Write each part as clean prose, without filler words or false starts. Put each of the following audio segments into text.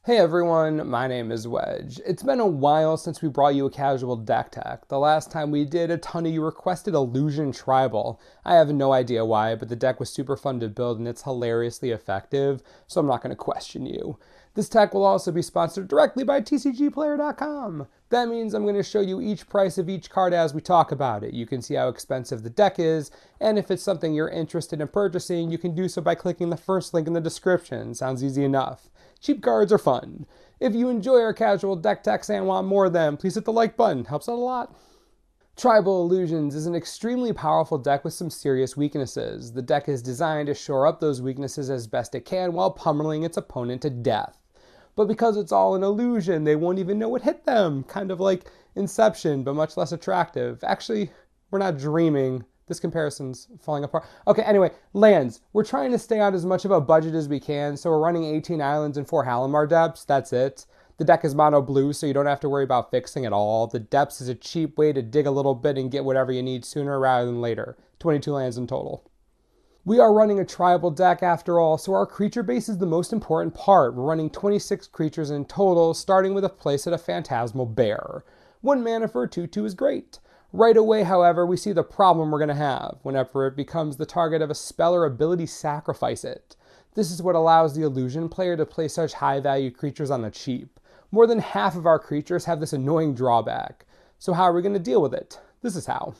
Hey everyone, my name is Wedge. It's been a while since we brought you a casual deck tech. The last time we did, a ton of you requested Illusion Tribal. I have no idea why, but the deck was super fun to build and it's hilariously effective, so I'm not going to question you. This tech will also be sponsored directly by TCGplayer.com. That means I'm going to show you each price of each card as we talk about it. You can see how expensive the deck is, and if it's something you're interested in purchasing, you can do so by clicking the first link in the description. Sounds easy enough. Cheap cards are fun. If you enjoy our casual deck techs and want more of them, please hit the like button. Helps out a lot. Tribal Illusions is an extremely powerful deck with some serious weaknesses. The deck is designed to shore up those weaknesses as best it can while pummeling its opponent to death. But because it's all an illusion, they won't even know what hit them. Kind of like Inception, but much less attractive. Actually, we're not dreaming. This comparison's falling apart. Okay, anyway, lands. We're trying to stay on as much of a budget as we can, so we're running 18 islands and 4 Halimar depths. That's it. The deck is mono blue, so you don't have to worry about fixing at all. The depths is a cheap way to dig a little bit and get whatever you need sooner rather than later. 22 lands in total. We are running a tribal deck after all, so our creature base is the most important part. We're running 26 creatures in total, starting with a playset of Phantasmal Bear. 1 mana for a 2/2 is great. Right away, however, we see the problem we're going to have. Whenever it becomes the target of a spell or ability, sacrifice it. This is what allows the illusion player to play such high-value creatures on the cheap. More than half of our creatures have this annoying drawback. So how are we going to deal with it? This is how.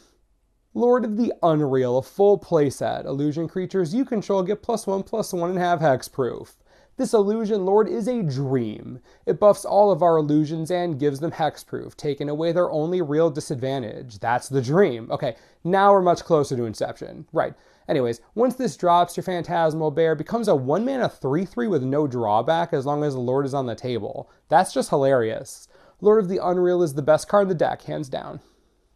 Lord of the Unreal, a full playset. Illusion creatures you control get +1/+1 and have hexproof. This Illusion Lord is a dream. It buffs all of our illusions and gives them hexproof, taking away their only real disadvantage. That's the dream. Okay, now we're much closer to Inception. Right. Anyways, once this drops, your Phantasmal Bear becomes a 1 mana 3/3 with no drawback as long as the Lord is on the table. That's just hilarious. Lord of the Unreal is the best card in the deck, hands down.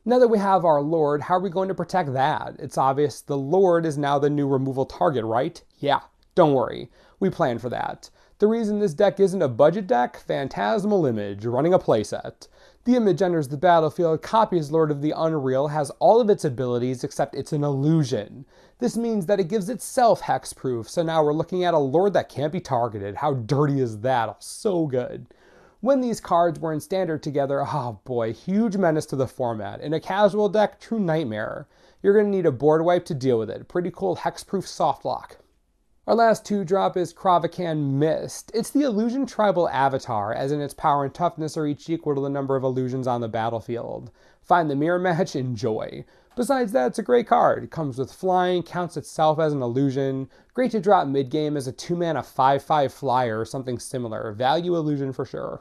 Now that we have our Lord, how are we going to protect that? It's obvious the Lord is now the new removal target, right? Yeah, don't worry. We planned for that. The reason this deck isn't a budget deck, Phantasmal Image, running a playset. The image enters the battlefield, copies Lord of the Unreal, has all of its abilities except it's an illusion. This means that it gives itself hexproof, so now we're looking at a Lord that can't be targeted. How dirty is that? Oh, so good. When these cards were in standard together, oh boy, huge menace to the format. In a casual deck, true nightmare. You're going to need a board wipe to deal with it. Pretty cool hexproof soft lock. Our last 2-drop is Cravacan Mist. It's the Illusion Tribal Avatar, as in its power and toughness are each equal to the number of illusions on the battlefield. Find the mirror match, enjoy. Besides that, it's a great card. It comes with flying, counts itself as an illusion. Great to drop mid-game as a 2-mana 5/5 flyer or something similar. Value illusion for sure.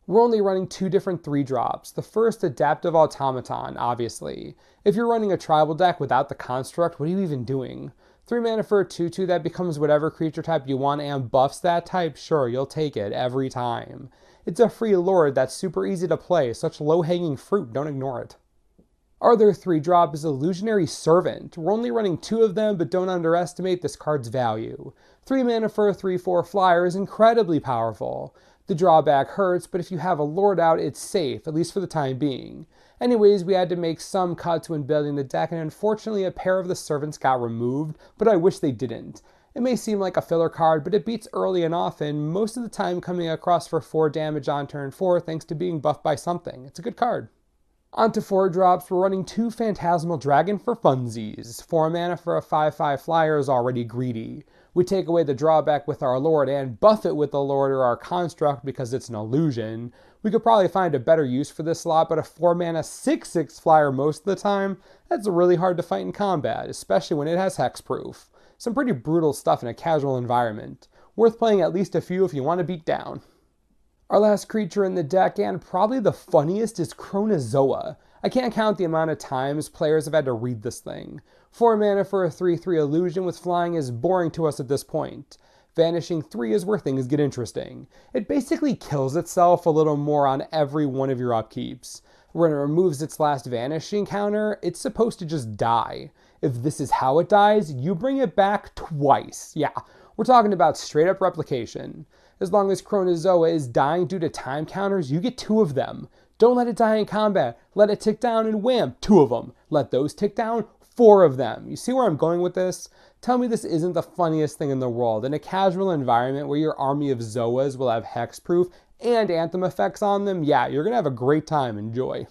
We're only running 2 different 3-drops. The first, Adaptive Automaton, obviously. If you're running a tribal deck without the construct, what are you even doing? 3 mana for a 2/2 that becomes whatever creature type you want and buffs that type, sure, you'll take it every time. It's a free Lord that's super easy to play, such low-hanging fruit, don't ignore it. Our other 3-drop is Illusionary Servant. We're only running 2 of them, but don't underestimate this card's value. 3 mana for a 3/4 flyer is incredibly powerful. The drawback hurts, but if you have a Lord out, it's safe, at least for the time being. Anyways, we had to make some cuts when building the deck, and unfortunately a pair of the servants got removed, but I wish they didn't. It may seem like a filler card, but it beats early and often, most of the time coming across for 4 damage on turn 4 thanks to being buffed by something. It's a good card. On to 4-drops, we're running 2 Phantasmal Dragon for funsies. 4 mana for a 5/5 flyer is already greedy. We take away the drawback with our Lord and buff it with the Lord or our construct because it's an illusion. We could probably find a better use for this slot, but a 4 mana 6/6 flyer most of the time, that's really hard to fight in combat, especially when it has hexproof. Some pretty brutal stuff in a casual environment. Worth playing at least a few if you want to beat down. Our last creature in the deck, and probably the funniest, is Crona Zoa. I can't count the amount of times players have had to read this thing. 4 mana for a 3/3 illusion with flying is boring to us at this point. Vanishing 3 is where things get interesting. It basically kills itself a little more on every one of your upkeeps. When it removes its last vanishing counter, it's supposed to just die. If this is how it dies, you bring it back twice. Yeah, we're talking about straight up replication. As long as Crona Zoa is dying due to time counters, you get 2 of them. Don't let it die in combat. Let it tick down and wham, 2 of them. Let those tick down, 4 of them. You see where I'm going with this? Tell me this isn't the funniest thing in the world. In a casual environment where your army of Zoas will have hexproof and anthem effects on them, yeah, you're going to have a great time. Enjoy.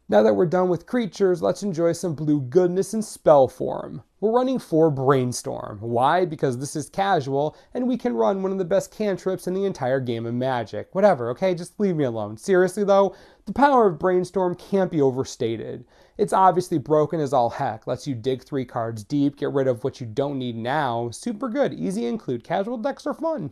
Now that we're done with creatures, let's enjoy some blue goodness in spell form. We're running 4 Brainstorm. Why? Because this is casual, and we can run one of the best cantrips in the entire game of Magic. Whatever, okay? Just leave me alone. Seriously though, the power of Brainstorm can't be overstated. It's obviously broken as all heck. Lets you dig 3 cards deep, get rid of what you don't need now. Super good, easy include. Casual decks are fun.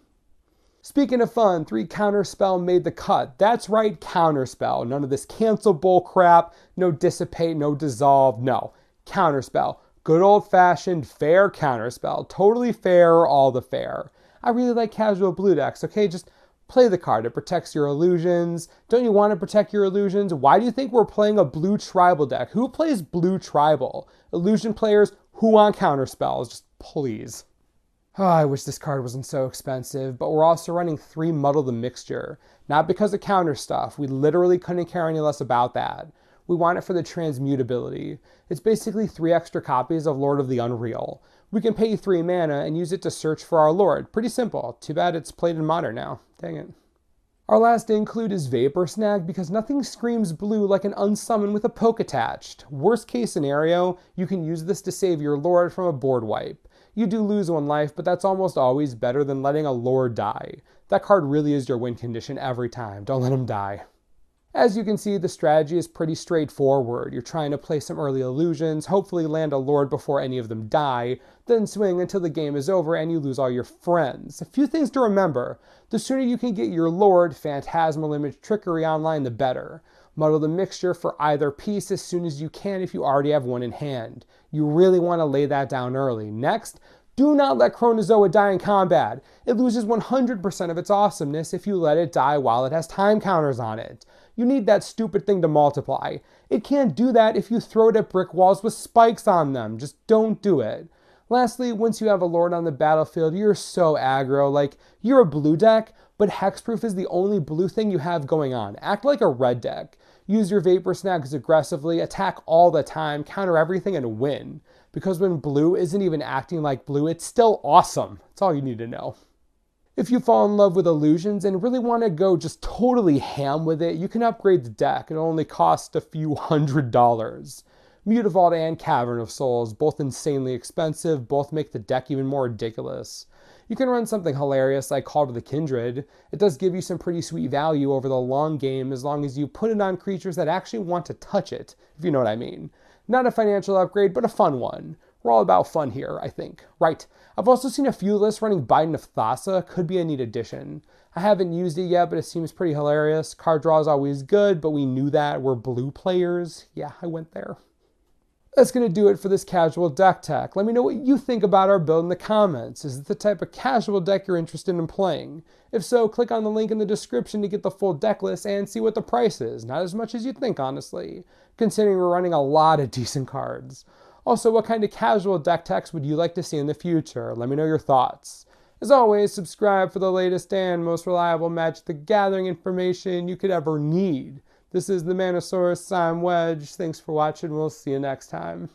Speaking of fun, 3 Counterspell made the cut. That's right, Counterspell. None of this cancel bull crap, no dissipate, no dissolve, no. Counterspell. Good old-fashioned, fair Counterspell. Totally fair, all the fair. I really like casual blue decks, okay? Just play the card. It protects your illusions. Don't you want to protect your illusions? Why do you think we're playing a blue tribal deck? Who plays blue tribal? Illusion players who want Counterspells? Just please. Oh, I wish this card wasn't so expensive, but we're also running 3 Muddle the Mixture. Not because of counter stuff, we literally couldn't care any less about that. We want it for the transmutability. It's basically 3 extra copies of Lord of the Unreal. We can pay 3 mana and use it to search for our Lord. Pretty simple. Too bad it's played in Modern now. Dang it. Our last include is Vapor Snag because nothing screams blue like an unsummon with a poke attached. Worst case scenario, you can use this to save your Lord from a board wipe. You do lose 1 life, but that's almost always better than letting a Lord die. That card really is your win condition every time. Don't let him die. As you can see, the strategy is pretty straightforward. You're trying to play some early illusions, hopefully land a Lord before any of them die, then swing until the game is over and you lose all your friends. A few things to remember. The sooner you can get your Lord, Phantasmal Image, Trickery online, the better. Muddle the Mixture for either piece as soon as you can if you already have 1 in hand. You really want to lay that down early. Next, do not let Crona Zoa die in combat. It loses 100% of its awesomeness if you let it die while it has time counters on it. You need that stupid thing to multiply. It can't do that if you throw it at brick walls with spikes on them. Just don't do it. Lastly, once you have a Lord on the battlefield, you're so aggro. Like, you're a blue deck, but Hexproof is the only blue thing you have going on. Act like a red deck. Use your Vapor Snags aggressively, attack all the time, counter everything, and win. Because when blue isn't even acting like blue, it's still awesome. That's all you need to know. If you fall in love with illusions and really want to go just totally ham with it, you can upgrade the deck. It'll only cost a few $100s. Mutavault and Cavern of Souls, both insanely expensive, both make the deck even more ridiculous. You can run something hilarious like Call to the Kindred. It does give you some pretty sweet value over the long game as long as you put it on creatures that actually want to touch it, if you know what I mean. Not a financial upgrade, but a fun one. We're all about fun here, I think. Right. I've also seen a few lists running Biden of Thassa. Could be a neat addition. I haven't used it yet, but it seems pretty hilarious. Card draw is always good, but we knew that. We're blue players. Yeah, I went there. That's going to do it for this casual deck tech. Let me know what you think about our build in the comments. Is it the type of casual deck you're interested in playing? If so, click on the link in the description to get the full deck list and see what the price is. Not as much as you'd think, honestly, considering we're running a lot of decent cards. Also, what kind of casual deck techs would you like to see in the future? Let me know your thoughts. As always, subscribe for the latest and most reliable Magic the Gathering information you could ever need. This is the Manosaurus, I'm Wedge. Thanks for watching. We'll see you next time.